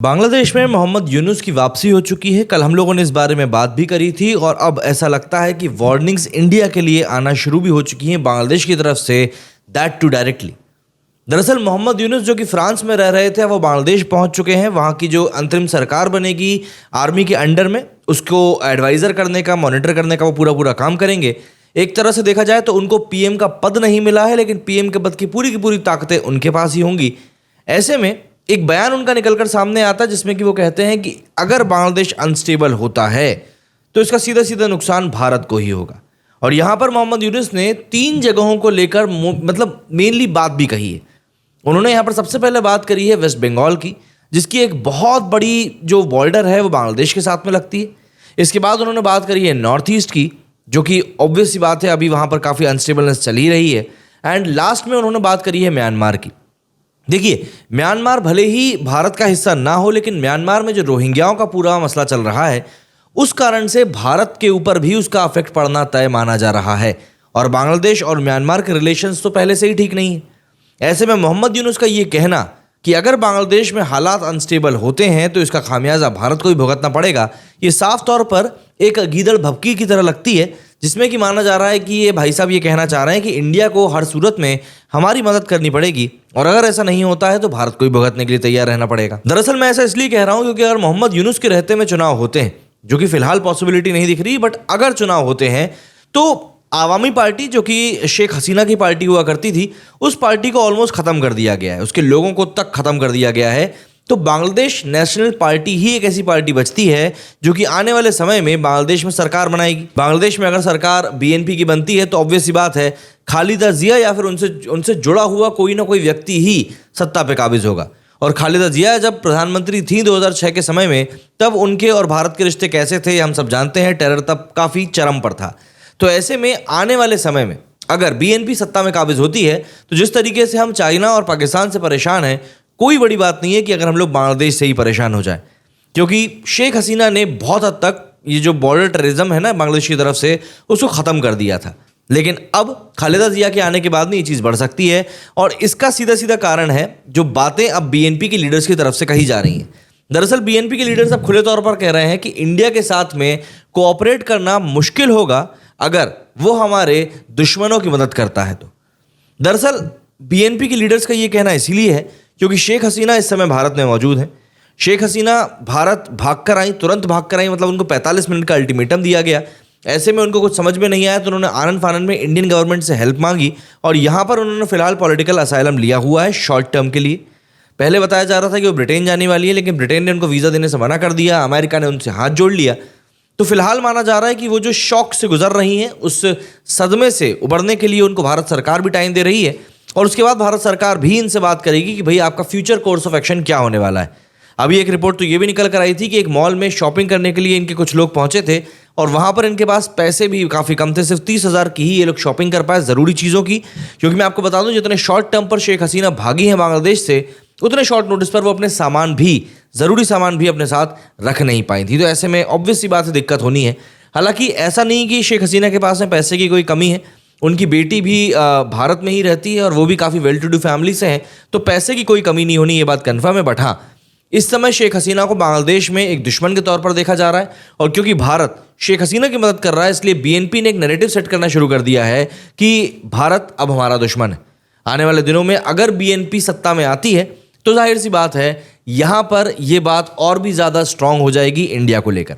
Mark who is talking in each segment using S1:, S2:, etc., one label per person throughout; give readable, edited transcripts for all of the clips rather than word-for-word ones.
S1: बांग्लादेश में मोहम्मद यूनुस की वापसी हो चुकी है। कल हम लोगों ने इस बारे में बात भी करी थी और अब ऐसा लगता है कि वार्निंग्स इंडिया के लिए आना शुरू भी हो चुकी हैं बांग्लादेश की तरफ से, दैट टू डायरेक्टली। दरअसल मोहम्मद यूनुस जो कि फ्रांस में रह रहे थे वो बांग्लादेश पहुंच चुके हैं। वहां की जो अंतरिम सरकार बनेगी आर्मी के अंडर में, उसको एडवाइजर करने का, मॉनिटर करने का वो पूरा पूरा काम करेंगे। एक तरह से देखा जाए तो उनको पीएम का पद नहीं मिला है, लेकिन पीएम के पद की पूरी ताकतें उनके पास ही होंगी। ऐसे में एक बयान उनका निकलकर सामने आता है जिसमें कि वो कहते हैं कि अगर बांग्लादेश अनस्टेबल होता है तो इसका सीधा सीधा नुकसान भारत को ही होगा। और यहां पर मोहम्मद यूनुस ने 3 जगहों को लेकर मतलब मेनली बात भी कही है। उन्होंने यहां पर सबसे पहले बात करी है वेस्ट बंगाल की, जिसकी एक बहुत बड़ी जो बॉर्डर है वो बांग्लादेश के साथ में लगती है। इसके बाद उन्होंने बात करी है नॉर्थ ईस्ट की, जो कि ऑब्वियस सी बात है अभी वहां पर काफ़ी अनस्टेबलनेस चल ही रही है। एंड लास्ट में उन्होंने बात करी है म्यांमार की। देखिए, म्यांमार भले ही भारत का हिस्सा ना हो, लेकिन म्यांमार में जो रोहिंग्याओं का पूरा मसला चल रहा है उस कारण से भारत के ऊपर भी उसका अफेक्ट पड़ना तय माना जा रहा है। और बांग्लादेश और म्यांमार के रिलेशंस तो पहले से ही ठीक नहीं है। ऐसे में मोहम्मद यूनुस का ये कहना कि अगर बांग्लादेश में हालात अनस्टेबल होते हैं तो इसका खामियाजा भारत को ही भुगतना पड़ेगा, ये साफ तौर पर एक गीदड़ भभकी की तरह लगती है, जिसमें कि माना जा रहा है कि ये भाई साहब ये कहना चाह रहे हैं कि इंडिया को हर सूरत में हमारी मदद करनी पड़ेगी और अगर ऐसा नहीं होता है तो भारत को ही भुगतने के लिए तैयार रहना पड़ेगा। दरअसल मैं ऐसा इसलिए कह रहा हूं क्योंकि अगर मोहम्मद यूनुस के रहते में चुनाव होते हैं, जो कि फिलहाल पॉसिबिलिटी नहीं दिख रही, बट अगर चुनाव होते हैं तो आवामी पार्टी, जो कि शेख हसीना की पार्टी हुआ करती थी, उस पार्टी को ऑलमोस्ट खत्म कर दिया गया है, उसके लोगों को तक खत्म कर दिया गया है। तो बांग्लादेश नेशनल पार्टी ही एक ऐसी पार्टी बचती है जो कि आने वाले समय में बांग्लादेश में सरकार बनाएगी। बांग्लादेश में अगर सरकार बीएनपी की बनती है तो ऑब्वियस सी बात है खालिदा जिया या फिर उनसे जुड़ा हुआ कोई ना कोई व्यक्ति ही सत्ता पे काबिज होगा। और खालिदा जिया जब प्रधानमंत्री थी 2006 के समय में, तब उनके और भारत के रिश्ते कैसे थे हम सब जानते हैं। टेरर तब काफ़ी चरम पर था। तो ऐसे में आने वाले समय में अगर बीएनपी सत्ता में काबिज होती है तो जिस तरीके से हम चाइना और पाकिस्तान से परेशान हैं, कोई बड़ी बात नहीं है कि अगर हम लोग बांग्लादेश से ही परेशान हो जाए, क्योंकि शेख हसीना ने बहुत हद तक ये जो बॉर्डर टेररिज्म है ना बांग्लादेश की तरफ से, उसको ख़त्म कर दिया था। लेकिन अब खालिदा जिया के आने के बाद में ये चीज़ बढ़ सकती है और इसका सीधा सीधा कारण है जो बातें अब बीएनपी के लीडर्स की तरफ से कही जा रही हैं। दरअसल बीएनपी के लीडर्स अब खुले तौर पर कह रहे हैं कि इंडिया के साथ में कोऑपरेट करना मुश्किल होगा अगर वो हमारे दुश्मनों की मदद करता है तो। दरअसल बीएनपी के लीडर्स का ये कहना इसीलिए है क्योंकि शेख हसीना इस समय भारत में मौजूद हैं। शेख हसीना भारत भागकर आई, तुरंत भागकर आई, मतलब उनको 45 मिनट का अल्टीमेटम दिया गया। ऐसे में उनको कुछ समझ में नहीं आया तो उन्होंने आनन फानन में इंडियन गवर्नमेंट से हेल्प मांगी और यहाँ पर उन्होंने फिलहाल पॉलिटिकल असाइलम लिया हुआ है शॉर्ट टर्म के लिए। पहले बताया जा रहा था कि वो ब्रिटेन जाने वाली है, लेकिन ब्रिटेन ने उनको वीज़ा देने से मना कर दिया, अमेरिका ने उनसे हाथ जोड़ लिया। तो फिलहाल माना जा रहा है कि वो जो शॉक से गुजर रही हैं, उस सदमे से उबरने के लिए उनको भारत सरकार भी टाइम दे रही है और उसके बाद भारत सरकार भी इनसे बात करेगी कि भाई आपका फ्यूचर कोर्स ऑफ एक्शन क्या होने वाला है। अभी एक रिपोर्ट तो ये भी निकल कर आई थी कि एक मॉल में शॉपिंग करने के लिए इनके कुछ लोग पहुंचे थे और वहां पर इनके पास पैसे भी काफ़ी कम थे, सिर्फ 30,000 की ही ये लोग शॉपिंग कर पाए ज़रूरी चीज़ों की। क्योंकि मैं आपको बता दूं जितने शॉर्ट टर्म पर शेख हसीना भागी हैं बांग्लादेश से, उतने शॉर्ट नोटिस पर वो अपने सामान भी, ज़रूरी सामान भी अपने साथ रख नहीं पाई थी। तो ऐसे में ऑब्वियस सी बात है दिक्कत होनी है। हालांकि ऐसा नहीं कि शेख हसीना के पास में पैसे की कोई कमी है, उनकी बेटी भी भारत में ही रहती है और वो भी काफ़ी वेल टू डू फैमिली से हैं, तो पैसे की कोई कमी नहीं होनी, ये बात कन्फर्म है। बट हाँ, इस समय शेख हसीना को बांग्लादेश में एक दुश्मन के तौर पर देखा जा रहा है और क्योंकि भारत शेख हसीना की मदद कर रहा है, इसलिए बीएनपी ने एक नैरेटिव सेट करना शुरू कर दिया है कि भारत अब हमारा दुश्मन है। आने वाले दिनों में अगर बीएनपी सत्ता में आती है तो जाहिर सी बात है यहाँ पर ये बात और भी ज़्यादा स्ट्रांग हो जाएगी इंडिया को लेकर।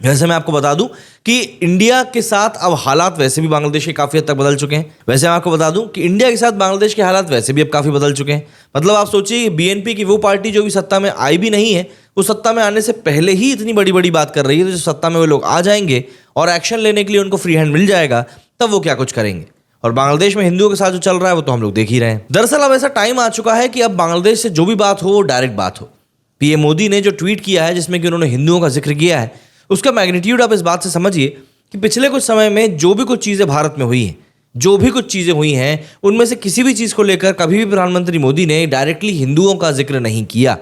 S1: वैसे मैं आपको बता दूं कि इंडिया के साथ अब हालात वैसे भी बांग्लादेश के काफ़ी हद तक बदल चुके हैं। वैसे मैं आपको बता दूं कि इंडिया के साथ बांग्लादेश के हालात वैसे भी अब काफ़ी बदल चुके हैं। मतलब आप सोचिए, बीएनपी की वो पार्टी जो भी सत्ता में आई भी नहीं है, वो सत्ता में आने से पहले ही इतनी बड़ी बड़ी बात कर रही है। तो जो सत्ता में वो लोग आ जाएंगे और एक्शन लेने के लिए उनको फ्री हैंड मिल जाएगा, तब वो क्या कुछ करेंगे। और बांग्लादेश में हिंदुओं के साथ जो चल रहा है वो तो हम लोग देख ही रहे हैं। दरअसल अब ऐसा टाइम आ चुका है कि अब बांग्लादेश से जो भी बात हो वो डायरेक्ट बात हो। पीएम मोदी ने जो ट्वीट किया है जिसमें कि उन्होंने हिंदुओं का जिक्र किया है, उसका मैग्नीट्यूड आप इस बात से समझिए कि पिछले कुछ समय में जो भी कुछ चीज़ें भारत में हुई हैं, जो भी कुछ चीज़ें हुई हैं, उनमें से किसी भी चीज़ को लेकर कभी भी प्रधानमंत्री मोदी ने डायरेक्टली हिंदुओं का जिक्र नहीं किया,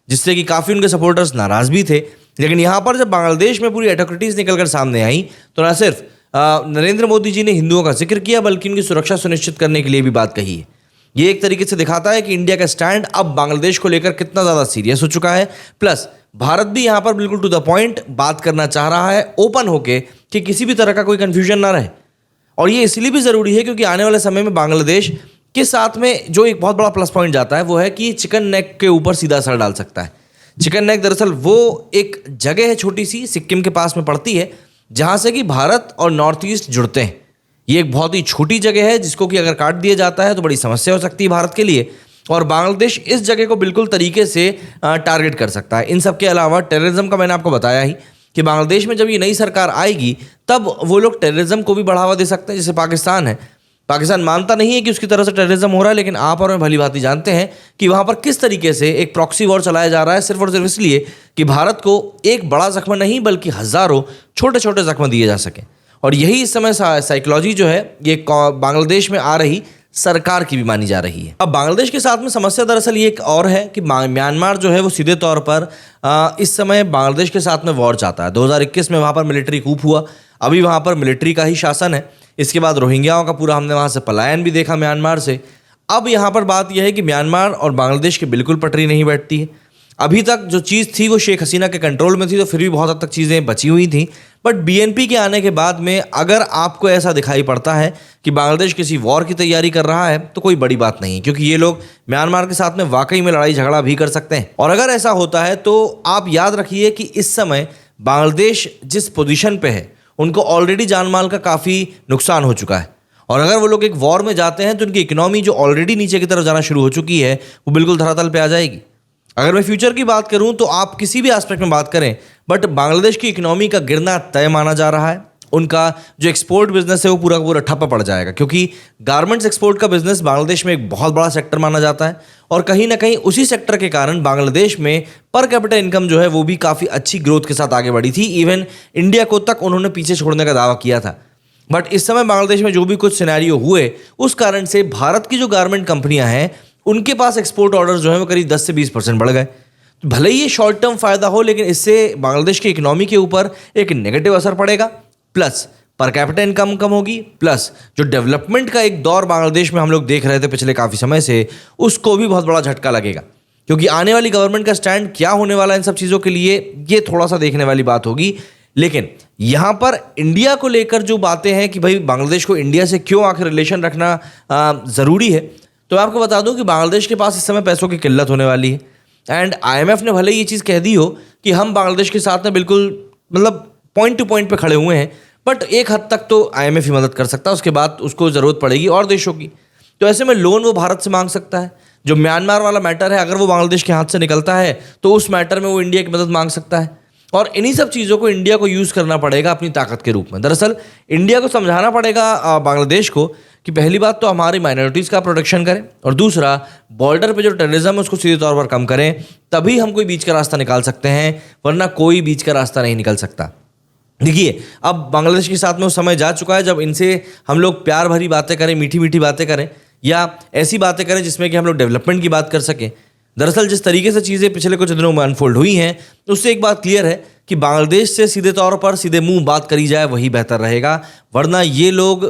S1: जिससे कि काफ़ी उनके सपोर्टर्स नाराज़ भी थे। लेकिन यहाँ पर जब बांग्लादेश में पूरी एट्रोसिटीज़ निकलकर सामने आई तो न सिर्फ नरेंद्र मोदी जी ने हिंदुओं का जिक्र किया, बल्कि उनकी सुरक्षा सुनिश्चित करने के लिए भी बात कही है। ये एक तरीके से दिखाता है कि इंडिया का स्टैंड अब बांग्लादेश को लेकर कितना ज़्यादा सीरियस हो चुका है। प्लस भारत भी यहाँ पर बिल्कुल टू द पॉइंट बात करना चाह रहा है ओपन होके कि किसी भी तरह का कोई कन्फ्यूजन ना रहे। और ये इसलिए भी ज़रूरी है क्योंकि आने वाले समय में बांग्लादेश के साथ में जो एक बहुत बड़ा प्लस पॉइंट जाता है वो है कि चिकन नेक के ऊपर सीधा असर डाल सकता है। चिकन नेक दरअसल वो एक जगह है छोटी सी, सिक्किम के पास में पड़ती है, जहाँ से कि भारत और नॉर्थ ईस्ट जुड़ते हैं। ये एक बहुत ही छोटी जगह है जिसको कि अगर काट दिया जाता है तो बड़ी समस्या हो सकती है भारत के लिए, और बांग्लादेश इस जगह को बिल्कुल तरीके से टारगेट कर सकता है। इन सब के अलावा टेररिज्म का मैंने आपको बताया ही कि बांग्लादेश में जब ये नई सरकार आएगी तब वो लोग टेररिज्म को भी बढ़ावा दे सकते हैं। जैसे पाकिस्तान है, पाकिस्तान मानता नहीं है कि उसकी तरफ से टेररिज्म हो रहा है, लेकिन आप और मैं भली भांति जानते हैं कि वहाँ पर किस तरीके से एक प्रॉक्सी वॉर चलाया जा रहा है, सिर्फ और सिर्फ इसलिए कि भारत को एक बड़ा जख्म नहीं बल्कि हज़ारों छोटे छोटे जख्म दिए जा सकें। और यही इस समय साइकोलॉजी जो है ये बांग्लादेश में आ रही सरकार की भी मानी जा रही है। अब बांग्लादेश के साथ में समस्या दरअसल ये एक और है कि म्यांमार जो है वो सीधे तौर पर इस समय बांग्लादेश के साथ में वॉर चाहता है। 2021 में वहाँ पर मिलिट्री कूप हुआ, अभी वहाँ पर मिलिट्री का ही शासन है। इसके बाद रोहिंग्याओं का पूरा हमने वहाँ से पलायन भी देखा म्यांमार से। अब यहाँ पर बात यह है कि म्यांमार और बांग्लादेश की बिल्कुल पटरी नहीं बैठती है। अभी तक जो चीज़ थी वो शेख हसीना के कंट्रोल में थी, तो फिर भी बहुत हद तक चीज़ें बची हुई थी। बट बीएनपी के आने के बाद में अगर आपको ऐसा दिखाई पड़ता है कि बांग्लादेश किसी वॉर की तैयारी कर रहा है तो कोई बड़ी बात नहीं, क्योंकि ये लोग म्यांमार के साथ में वाकई में लड़ाई झगड़ा भी कर सकते हैं। और अगर ऐसा होता है तो आप याद रखिए कि इस समय बांग्लादेश जिस पोजीशन पे है उनको ऑलरेडी जान माल का काफ़ी नुकसान हो चुका है, और अगर वो लोग एक वॉर में जाते हैं तो उनकी इकोनॉमी जो ऑलरेडी नीचे की तरफ जाना शुरू हो चुकी है वो बिल्कुल धरातल पे आ जाएगी। अगर मैं फ्यूचर की बात करूं तो आप किसी भी एस्पेक्ट में बात करें, बट बांग्लादेश की इकोनॉमी का गिरना तय माना जा रहा है। उनका जो एक्सपोर्ट बिजनेस है वो पूरा का पूरा ठप्प पड़ जाएगा, क्योंकि गारमेंट्स एक्सपोर्ट का बिजनेस बांग्लादेश में एक बहुत बड़ा सेक्टर माना जाता है, और कहीं ना कहीं उसी सेक्टर के कारण बांग्लादेश में पर कैपिटा इनकम जो है वो भी काफ़ी अच्छी ग्रोथ के साथ आगे बढ़ी थी। इवन इंडिया को तक उन्होंने पीछे छोड़ने का दावा किया था। बट इस समय बांग्लादेश में जो भी कुछ सिनेरियो हुए उस कारण से भारत की जो गारमेंट कंपनियां हैं उनके पास एक्सपोर्ट ऑर्डर जो है वो करीब 10 से 20% बढ़ गए। तो भले ही ये शॉर्ट टर्म फायदा हो, लेकिन इससे बांग्लादेश की इकोनॉमी के ऊपर एक नेगेटिव असर पड़ेगा। प्लस पर कैपिटा इनकम कम होगी, प्लस जो डेवलपमेंट का एक दौर बांग्लादेश में हम लोग देख रहे थे पिछले काफ़ी समय से, उसको भी बहुत बड़ा झटका लगेगा। क्योंकि आने वाली गवर्नमेंट का स्टैंड क्या होने वाला है इन सब चीज़ों के लिए, ये थोड़ा सा देखने वाली बात होगी। लेकिन यहाँ पर इंडिया को लेकर जो बातें हैं कि भाई बांग्लादेश को इंडिया से क्यों आखिर रिलेशन रखना ज़रूरी है, तो मैं आपको बता दूं कि बांग्लादेश के पास इस समय पैसों की किल्लत होने वाली है। एंड आईएमएफ ने भले ये चीज़ कह दी हो कि हम बांग्लादेश के साथ में बिल्कुल मतलब पॉइंट टू पॉइंट पे खड़े हुए हैं, बट एक हद तक तो आईएमएफ ही मदद कर सकता है, उसके बाद उसको ज़रूरत पड़ेगी और देशों की। तो ऐसे में लोन वो भारत से मांग सकता है। जो म्यांमार वाला मैटर है, अगर वो बांग्लादेश के हाथ से निकलता है तो उस मैटर में वो इंडिया की मदद मांग सकता है। और इन्हीं सब चीज़ों को इंडिया को यूज़ करना पड़ेगा अपनी ताकत के रूप में। दरअसल इंडिया को समझाना पड़ेगा बांग्लादेश को कि पहली बात तो हमारी माइनॉरिटीज़ का प्रोटेक्शन करें, और दूसरा बॉर्डर पे जो टेररिज्म है उसको सीधे तौर पर कम करें, तभी हम कोई बीच का रास्ता निकाल सकते हैं, वरना कोई बीच का रास्ता नहीं निकल सकता। देखिए, अब बांग्लादेश के साथ में वो समय जा चुका है जब इनसे हम लोग प्यार भरी बातें करें, मीठी मीठी बातें करें, या ऐसी बातें करें जिसमें कि हम लोग डेवलपमेंट की बात कर सकें। दरअसल जिस तरीके से चीज़ें पिछले कुछ दिनों में अनफोल्ड हुई हैं, उससे एक बात क्लियर है कि बांग्लादेश से सीधे तौर पर सीधे मुंह बात करी जाए वही बेहतर रहेगा, वरना ये लोग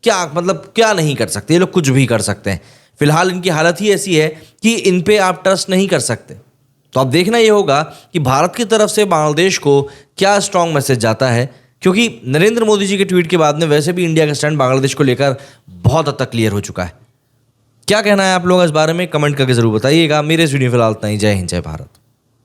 S1: क्या नहीं कर सकते, ये लोग कुछ भी कर सकते हैं। फिलहाल इनकी हालत ही ऐसी है कि इन पे आप ट्रस्ट नहीं कर सकते। तो अब देखना ये होगा कि भारत की तरफ से बांग्लादेश को क्या स्ट्रांग मैसेज जाता है, क्योंकि नरेंद्र मोदी जी के ट्वीट के बाद में वैसे भी इंडिया का स्टैंड बांग्लादेश को लेकर बहुत हद तक क्लियर हो चुका है। क्या कहना है आप लोग इस बारे में कमेंट करके जरूर बताइएगा। मेरे इस वीडियो फिलहाल इतना ही। जय हिंद, जय भारत।